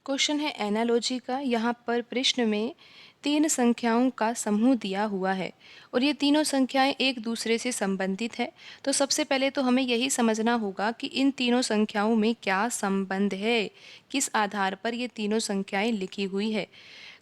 Question है analogy का। यहाँ पर प्रश्न में तीन संख्याओं का समूह दिया हुआ है और ये तीनों संख्याएं एक दूसरे से संबंधित है। तो सबसे पहले तो हमें यही समझना होगा कि इन तीनों संख्याओं में क्या संबंध है, किस आधार पर ये तीनों संख्याएं लिखी हुई है।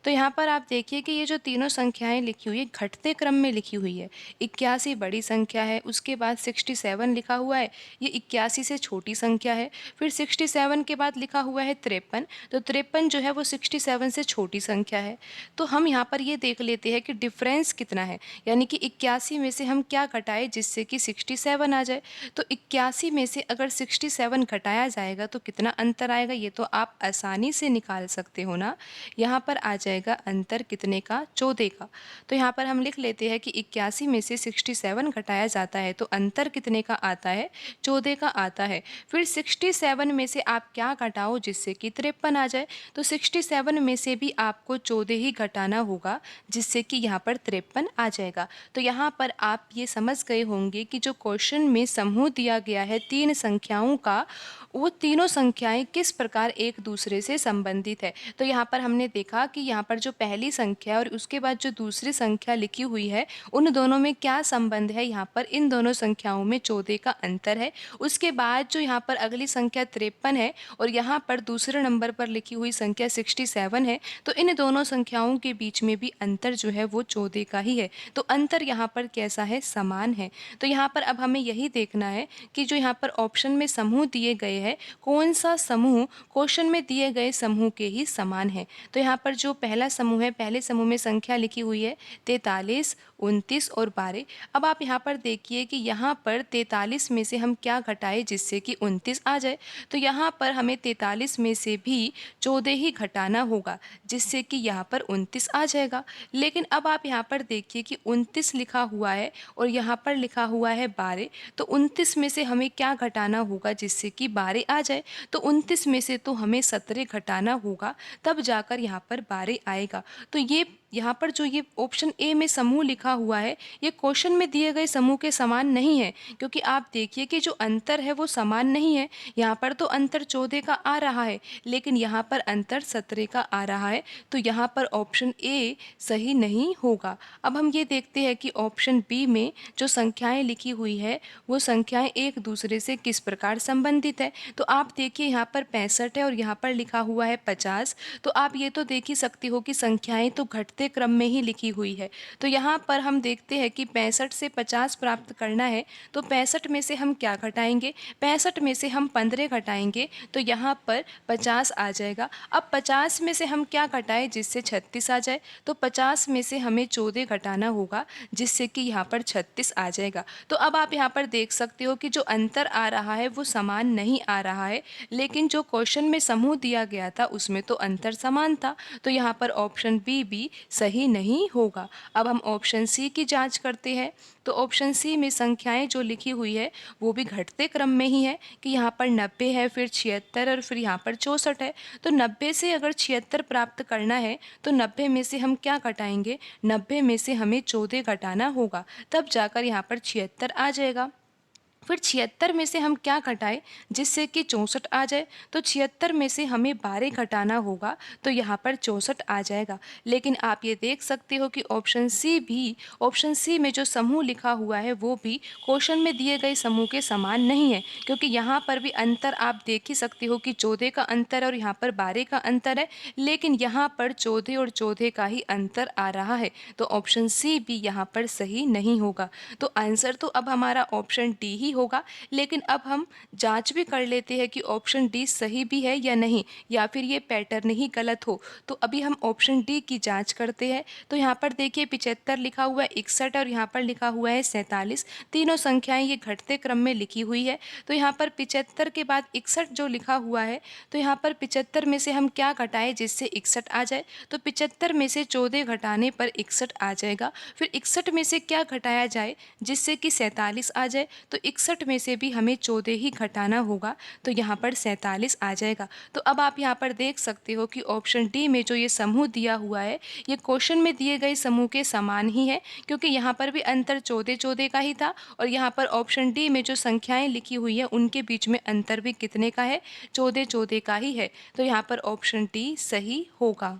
तो यहाँ पर आप देखिए कि ये जो तीनों संख्याएं लिखी हुई है घटते क्रम में लिखी हुई है। 81 बड़ी संख्या है, उसके बाद 67 लिखा हुआ है, ये 81 से छोटी संख्या है। फिर 67 के बाद लिखा हुआ है 53, तो 53 जो है वो 67 से छोटी संख्या है। तो हम यहाँ पर ये देख लेते हैं कि डिफरेंस कितना है, यानी कि 81 में से हम क्या घटाए जिससे कि 67 आ जाए। तो 81 में से अगर 67 घटाया जाएगा तो कितना अंतर आएगा, ये तो आप आसानी से निकाल सकते हो ना। यहाँ पर आ जाएगा अंतर कितने का, 14 का। तो यहाँ पर हम लिख लेते हैं कि 81 में से 67 घटाया जाता है तो अंतर कितने का आता है, 14 का आता है। फिर 67 में से आप क्या घटाओ जिससे कि 53 आ जाए, तो 67 में से भी आपको 14 ही घटाना होगा जिससे कि यहाँ पर 53 आ जाएगा। तो यहाँ पर आप ये समझ गए होंगे कि जो क्वेश्चन में समूह दिया गया है तीन संख्याओं का, वो तीनों संख्याएं किस प्रकार एक दूसरे से संबंधित है। तो यहाँ पर हमने देखा कि यहाँ पर जो पहली संख्या और उसके बाद जो दूसरी संख्या लिखी हुई है उन दोनों में क्या संबंध है, यहाँ पर इन दोनों संख्याओं में 14 का अंतर है। उसके बाद जो यहाँ पर अगली संख्या 53 है और यहाँ पर दूसरे नंबर पर लिखी हुई संख्या 67 है, तो इन दोनों संख्याओं के बीच में भी अंतर जो है वो 14 का ही है। तो अंतर यहाँ पर कैसा है, समान है। तो यहाँ पर अब हमें यही देखना है कि जो यहाँ पर ऑप्शन में समूह दिए गए हैं, कौन सा समूह क्वेश्चन में दिए गए समूह के ही समान है। तो यहाँ पर जो पहला समूह है, पहले समूह में संख्या लिखी हुई है 43, 29 और 12। अब आप यहाँ पर देखिए कि यहाँ पर 43 में से हम क्या घटाए जिससे कि 29 आ जाए। तो यहाँ पर हमें 43 में से भी 14 ही घटाना होगा जिससे कि यहाँ पर 29 आ जाएगा। लेकिन अब आप यहाँ पर देखिए कि 29 लिखा हुआ है और यहाँ पर लिखा हुआ है 12, तो 29 में से हमें क्या घटाना होगा जिससे कि 12 आ जाए। तो 29 में से तो हमें 17 घटाना होगा, तब जाकर यहाँ पर 12 आएगा। तो ये यहाँ पर जो ये ऑप्शन ए में समूह लिखा हुआ है ये क्वेश्चन में दिए गए समूह के समान नहीं है, क्योंकि आप देखिए कि जो अंतर है वो समान नहीं है। यहाँ पर तो अंतर 14 का आ रहा है लेकिन यहाँ पर अंतर 17 का आ रहा है, तो यहाँ पर ऑप्शन ए सही नहीं होगा। अब हम ये देखते हैं कि ऑप्शन बी में जो संख्याएं लिखी हुई है वो संख्याएं एक दूसरे से किस प्रकार संबंधित है। तो आप देखिए यहाँ पर 65 है और यहाँ पर लिखा हुआ है 50। तो आप ये तो देख ही सकते हो कि संख्याएं तो घटते क्रम में ही लिखी हुई है। तो यहाँ पर हम देखते हैं कि 65 से 50 प्राप्त करना है, तो 65 में से हम क्या घटाएंगे, 65 में से हम 15 घटाएंगे तो यहाँ पर 50 आ जाएगा। अब 50 में से हम क्या घटाएं जिससे 36 आ जाए, तो 50 में से हमें 14 घटाना होगा जिससे कि यहाँ पर 36 आ जाएगा। तो अब आप यहाँ पर देख सकते हो कि जो अंतर आ रहा है वो समान नहीं आ रहा है, लेकिन जो क्वेश्चन में समूह दिया गया था उसमें तो अंतर समान था। तो यहाँ पर ऑप्शन बी भी सही नहीं होगा। अब हम ऑप्शन सी की जांच करते हैं। तो ऑप्शन सी में संख्याएं जो लिखी हुई है वो भी घटते क्रम में ही है कि यहाँ पर 90 है, फिर 76 और फिर यहाँ पर 64 है। तो 90 से अगर 76 प्राप्त करना है तो 90 में से हम क्या घटाएंगे, 90 में से हमें 14 घटाना होगा, तब जाकर यहाँ पर 76 आ जाएगा। फिर 76 में से हम क्या घटाएं जिससे कि 64 आ जाए, तो 76 में से हमें 12 घटाना होगा तो यहाँ पर 64 आ जाएगा। लेकिन आप ये देख सकते हो कि ऑप्शन सी में जो समूह लिखा हुआ है वो भी क्वेश्चन में दिए गए समूह के समान नहीं है, क्योंकि यहाँ पर भी अंतर आप देख ही सकते हो कि 14 का अंतर है और यहाँ पर 12 का अंतर है, लेकिन यहाँ पर 14 और 14 का ही अंतर आ रहा है। तो ऑप्शन सी भी यहाँ पर सही नहीं होगा। तो आंसर तो अब हमारा ऑप्शन डी ही होगा। लेकिन अब हम जांच भी कर लेते हैं कि ऑप्शन डी सही भी है या नहीं, या फिर ये पैटर्न ही गलत हो। तो अभी हम ऑप्शन डी की जांच करते हैं। तो यहाँ पर देखिए 75 लिखा हुआ है, 61 और यहाँ पर लिखा हुआ है 47। तीनों संख्याएं ये घटते क्रम में लिखी हुई है। तो यहाँ पर 75 के बाद 61 जो लिखा हुआ है, तो यहाँ पर 75 में से हम क्या घटाएं जिससे 61 आ जाए, तो 75 में से 14 घटाने पर 61 आ जाएगा। फिर 61 में से क्या घटाया जाए जिससे कि 47 आ जाए, तो 61 में से भी हमें 14 ही घटाना होगा, तो यहाँ पर 47 आ जाएगा। तो अब आप यहाँ पर देख सकते हो कि ऑप्शन डी में जो ये समूह दिया हुआ है, ये क्वेश्चन में दिए गए समूह के समान ही है, क्योंकि यहाँ पर भी अंतर 14-14 का ही था और यहाँ पर ऑप्शन डी में जो संख्याएँ लिखी हुई है, उनके बीच में अंतर भी कितने का है? 14-14 का ही है। तो यहाँ पर ऑप्शन डी सही होगा।